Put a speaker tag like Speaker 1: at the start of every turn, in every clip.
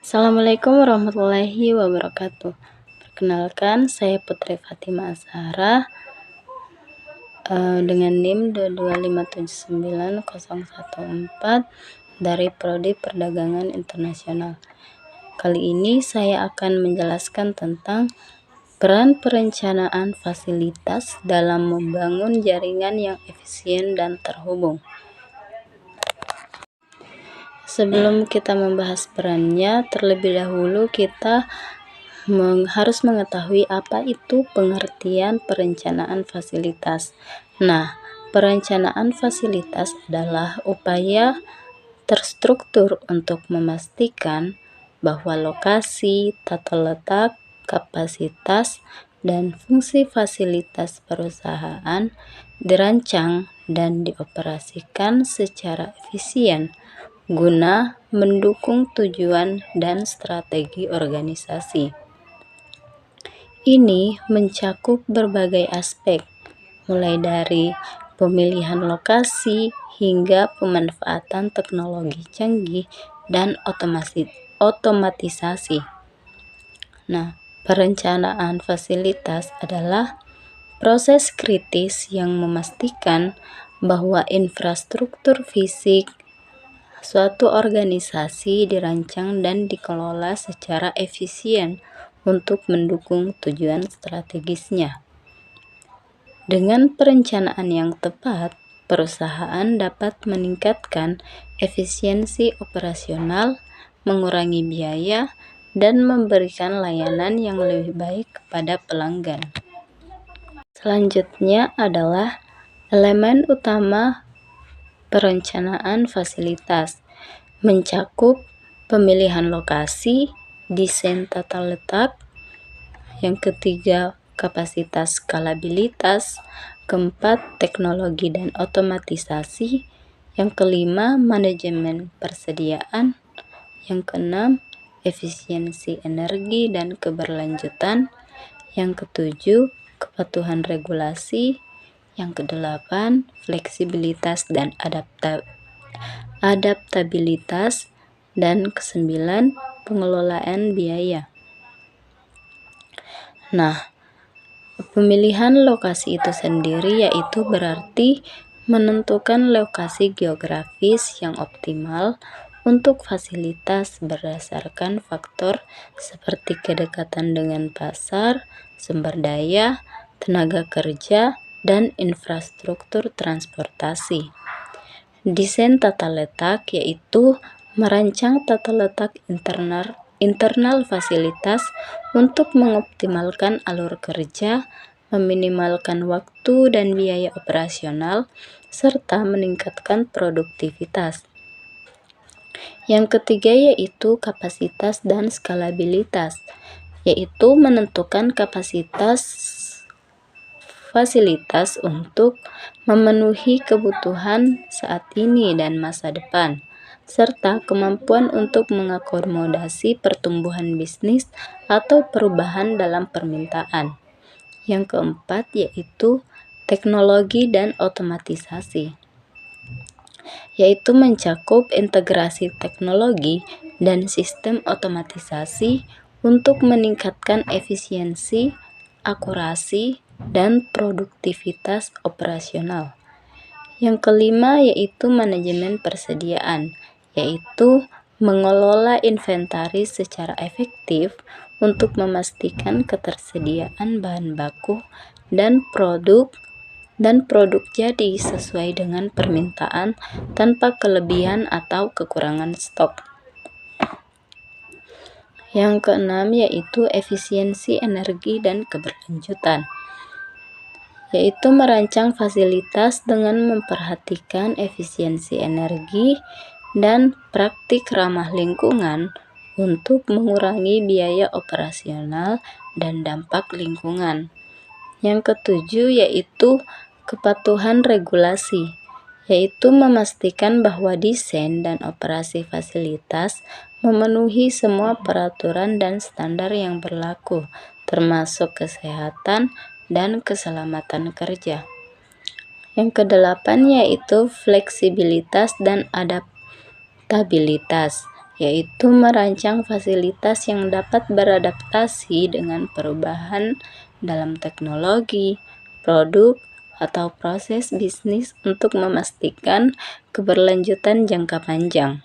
Speaker 1: Assalamualaikum warahmatullahi wabarakatuh. Perkenalkan, saya Putri Fatimah Azhara dengan NIM 22579.014 dari Prodi Perdagangan Internasional. Kali ini saya akan menjelaskan tentang peran perencanaan fasilitas dalam membangun jaringan yang efisien dan terhubung. Sebelum kita membahas perannya, terlebih dahulu kita harus mengetahui apa itu pengertian perencanaan fasilitas. Nah, perencanaan fasilitas adalah upaya terstruktur untuk memastikan bahwa lokasi, tata letak, kapasitas, dan fungsi fasilitas perusahaan dirancang dan dioperasikan secara efisien guna mendukung tujuan dan strategi organisasi. Ini mencakup berbagai aspek, mulai dari pemilihan lokasi hingga pemanfaatan teknologi canggih dan otomatisasi. Nah, perencanaan fasilitas adalah proses kritis yang memastikan bahwa infrastruktur fisik suatu organisasi dirancang dan dikelola secara efisien untuk mendukung tujuan strategisnya. Dengan perencanaan yang tepat, perusahaan dapat meningkatkan efisiensi operasional, mengurangi biaya, dan memberikan layanan yang lebih baik kepada pelanggan. Selanjutnya adalah elemen utama perencanaan fasilitas, mencakup pemilihan lokasi, desain tata letak, yang ketiga kapasitas skalabilitas, keempat teknologi dan otomatisasi, yang kelima manajemen persediaan, yang keenam efisiensi energi dan keberlanjutan, yang ketujuh kepatuhan regulasi, yang kedelapan fleksibilitas dan adaptabilitas, dan kesembilan pengelolaan biaya. Nah, pemilihan lokasi itu sendiri yaitu berarti menentukan lokasi geografis yang optimal untuk fasilitas berdasarkan faktor seperti kedekatan dengan pasar, sumber daya, tenaga kerja, dan infrastruktur transportasi. Desain tata letak yaitu merancang tata letak internal fasilitas untuk mengoptimalkan alur kerja, meminimalkan waktu dan biaya operasional, serta meningkatkan produktivitas. Yang ketiga yaitu kapasitas dan skalabilitas, yaitu menentukan kapasitas fasilitas untuk memenuhi kebutuhan saat ini dan masa depan, serta kemampuan untuk mengakomodasi pertumbuhan bisnis atau perubahan dalam permintaan. Yang keempat yaitu teknologi dan otomatisasi, yaitu mencakup integrasi teknologi dan sistem otomatisasi untuk meningkatkan efisiensi, akurasi, dan produktivitas operasional. Yang kelima yaitu manajemen persediaan, yaitu mengelola inventaris secara efektif untuk memastikan ketersediaan bahan baku dan produk jadi sesuai dengan permintaan tanpa kelebihan atau kekurangan stok. Yang keenam yaitu efisiensi energi dan keberlanjutan, yaitu merancang fasilitas dengan memperhatikan efisiensi energi dan praktik ramah lingkungan untuk mengurangi biaya operasional dan dampak lingkungan. Yang ketujuh yaitu kepatuhan regulasi, yaitu memastikan bahwa desain dan operasi fasilitas memenuhi semua peraturan dan standar yang berlaku, termasuk kesehatan dan keselamatan kerja. Yang kedelapan yaitu fleksibilitas dan adaptabilitas, yaitu merancang fasilitas yang dapat beradaptasi dengan perubahan dalam teknologi, produk, atau proses bisnis untuk memastikan keberlanjutan jangka panjang.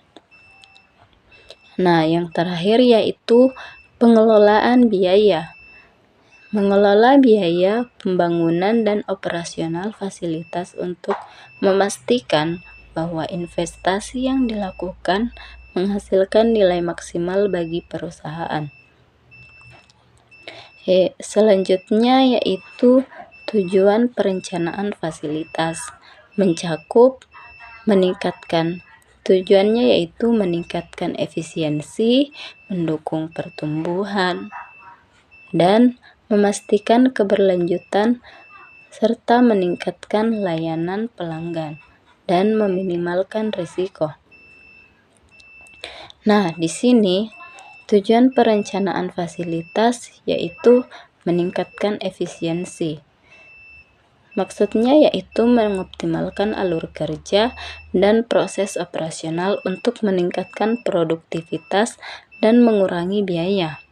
Speaker 1: Nah, yang terakhir yaitu pengelolaan biaya. Mengelola biaya pembangunan dan operasional fasilitas untuk memastikan bahwa investasi yang dilakukan menghasilkan nilai maksimal bagi perusahaan. Selanjutnya yaitu tujuan perencanaan fasilitas. Tujuannya yaitu meningkatkan efisiensi, mendukung pertumbuhan, dan memastikan keberlanjutan serta meningkatkan layanan pelanggan dan meminimalkan risiko. Nah, di sini tujuan perencanaan fasilitas yaitu meningkatkan efisiensi. Maksudnya yaitu mengoptimalkan alur kerja dan proses operasional untuk meningkatkan produktivitas dan mengurangi biaya,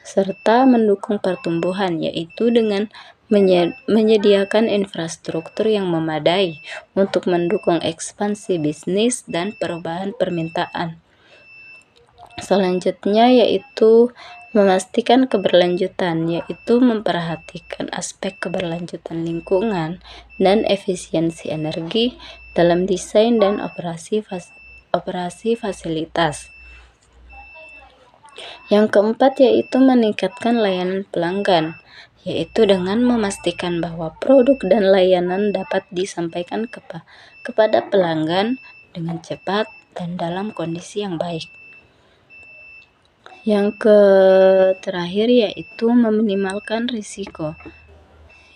Speaker 1: serta mendukung pertumbuhan yaitu dengan menyediakan infrastruktur yang memadai untuk mendukung ekspansi bisnis dan perubahan permintaan. Selanjutnya yaitu memastikan keberlanjutan, yaitu memperhatikan aspek keberlanjutan lingkungan dan efisiensi energi dalam desain dan operasi fasilitas. Yang keempat yaitu meningkatkan layanan pelanggan, yaitu dengan memastikan bahwa produk dan layanan dapat disampaikan kepada pelanggan dengan cepat dan dalam kondisi yang baik. Yang terakhir yaitu meminimalkan risiko,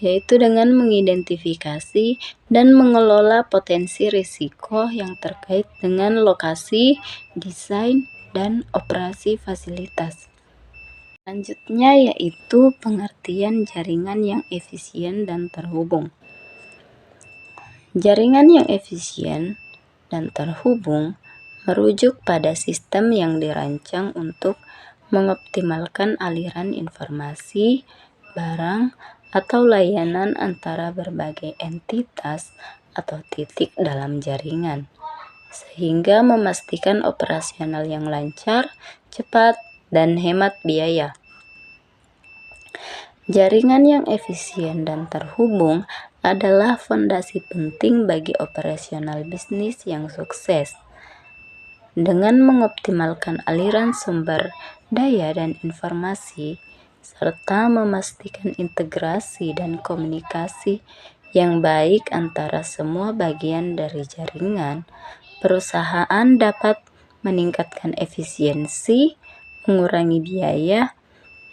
Speaker 1: yaitu dengan mengidentifikasi dan mengelola potensi risiko yang terkait dengan lokasi, desain, dan operasi fasilitas. Selanjutnya yaitu pengertian jaringan yang efisien dan terhubung. Jaringan yang efisien dan terhubung merujuk pada sistem yang dirancang untuk mengoptimalkan aliran informasi, barang, atau layanan antara berbagai entitas atau titik dalam jaringan, sehingga memastikan operasional yang lancar, cepat, dan hemat biaya. Jaringan yang efisien dan terhubung adalah fondasi penting bagi operasional bisnis yang sukses. Dengan mengoptimalkan aliran sumber daya dan informasi, serta memastikan integrasi dan komunikasi yang baik antara semua bagian dari jaringan, perusahaan dapat meningkatkan efisiensi, mengurangi biaya,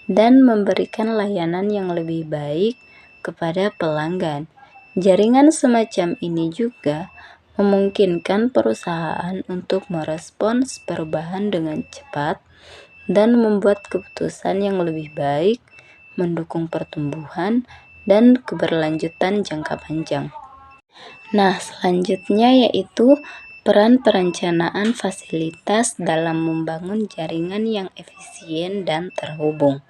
Speaker 1: dan memberikan layanan yang lebih baik kepada pelanggan. Jaringan semacam ini juga memungkinkan perusahaan untuk merespons perubahan dengan cepat dan membuat keputusan yang lebih baik, mendukung pertumbuhan dan keberlanjutan jangka panjang. Nah, selanjutnya yaitu peran perencanaan fasilitas dalam membangun jaringan yang efisien dan terhubung.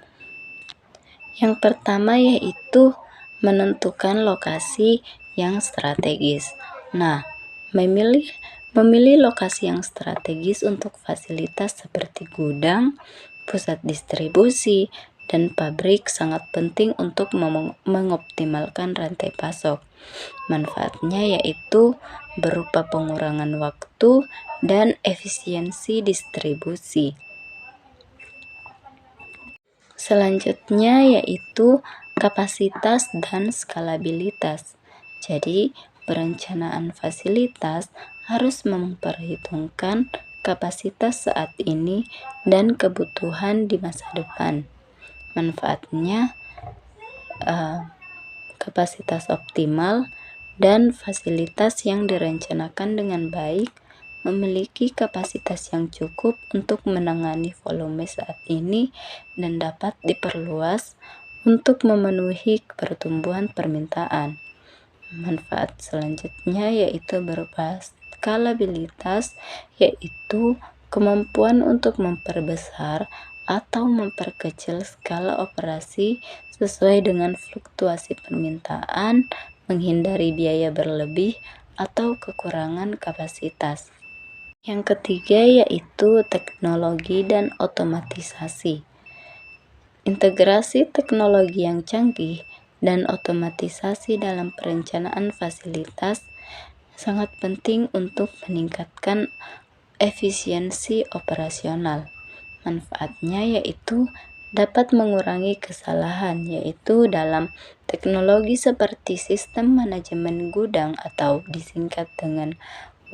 Speaker 1: Yang pertama yaitu menentukan lokasi yang strategis. Nah, memilih lokasi yang strategis untuk fasilitas seperti gudang, pusat distribusi, dan pabrik sangat penting untuk mengoptimalkan rantai pasok. Manfaatnya yaitu berupa pengurangan waktu dan efisiensi distribusi. Selanjutnya yaitu kapasitas dan skalabilitas. Jadi, perencanaan fasilitas harus memperhitungkan kapasitas saat ini dan kebutuhan di masa depan. Manfaatnya kapasitas optimal dan fasilitas yang direncanakan dengan baik memiliki kapasitas yang cukup untuk menangani volume saat ini dan dapat diperluas untuk memenuhi pertumbuhan permintaan. Manfaat selanjutnya yaitu berupa skalabilitas, yaitu kemampuan untuk memperbesar atau memperkecil skala operasi sesuai dengan fluktuasi permintaan, menghindari biaya berlebih atau kekurangan kapasitas. Yang ketiga yaitu teknologi dan otomatisasi. Integrasi teknologi yang canggih dan otomatisasi dalam perencanaan fasilitas sangat penting untuk meningkatkan efisiensi operasional. Manfaatnya yaitu dapat mengurangi kesalahan, yaitu dalam teknologi seperti sistem manajemen gudang atau disingkat dengan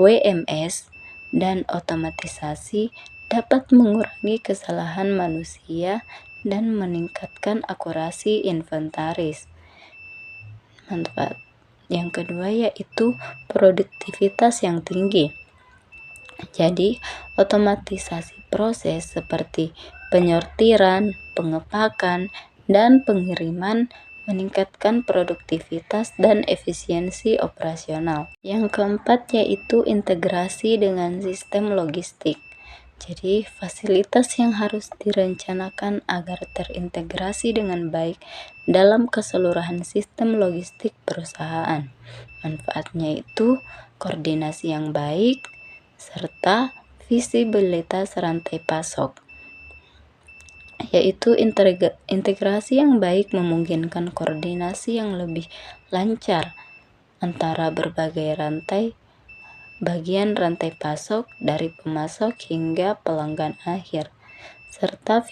Speaker 1: WMS, dan otomatisasi dapat mengurangi kesalahan manusia dan meningkatkan akurasi inventaris. Manfaat yang kedua yaitu produktivitas yang tinggi. Jadi, otomatisasi proses seperti penyortiran, pengepakan, dan pengiriman meningkatkan produktivitas dan efisiensi operasional. Yang keempat yaitu integrasi dengan sistem logistik. Jadi, fasilitas yang harus direncanakan agar terintegrasi dengan baik dalam keseluruhan sistem logistik perusahaan. Manfaatnya itu koordinasi yang baik, serta visibilitas rantai pasok. Yaitu integrasi yang baik memungkinkan koordinasi yang lebih lancar antara berbagai bagian rantai pasok dari pemasok hingga pelanggan akhir, serta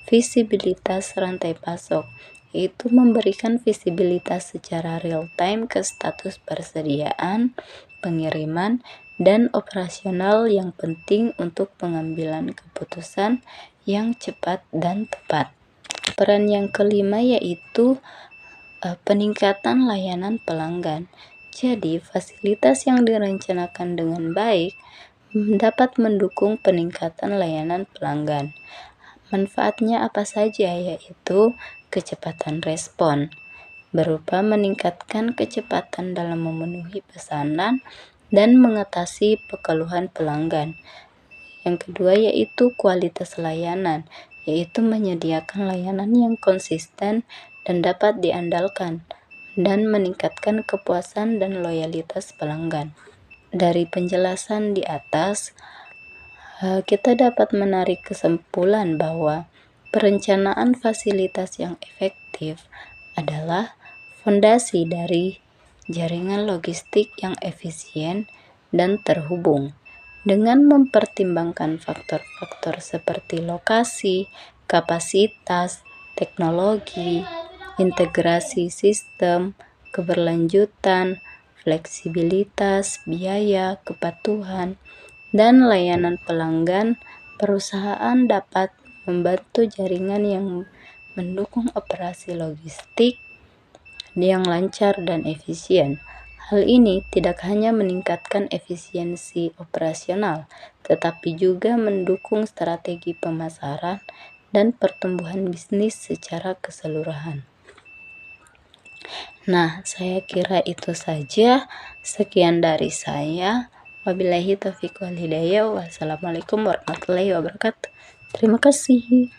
Speaker 1: visibilitas rantai pasok, yaitu memberikan visibilitas secara real time ke status persediaan, pengiriman, dan operasional yang penting untuk pengambilan keputusan yang cepat dan tepat. Peran yang kelima yaitu peningkatan layanan pelanggan. Jadi, fasilitas yang direncanakan dengan baik dapat mendukung peningkatan layanan pelanggan. Manfaatnya apa saja? Yaitu kecepatan respon, berupa meningkatkan kecepatan dalam memenuhi pesanan dan mengatasi keluhan pelanggan. Yang kedua yaitu kualitas layanan, yaitu menyediakan layanan yang konsisten dan dapat diandalkan, dan meningkatkan kepuasan dan loyalitas pelanggan. Dari penjelasan di atas, kita dapat menarik kesimpulan bahwa perencanaan fasilitas yang efektif adalah fondasi dari jaringan logistik yang efisien dan terhubung. Dengan mempertimbangkan faktor-faktor seperti lokasi, kapasitas, teknologi, integrasi sistem, keberlanjutan, fleksibilitas, biaya, kepatuhan, dan layanan pelanggan, perusahaan dapat membantu jaringan yang mendukung operasi logistik yang lancar dan efisien. Hal ini tidak hanya meningkatkan efisiensi operasional, tetapi juga mendukung strategi pemasaran dan pertumbuhan bisnis secara keseluruhan. Nah, saya kira itu saja. Sekian dari saya. Wabillahi taufiq wal hidayah. Wassalamualaikum warahmatullahi wabarakatuh. Terima kasih.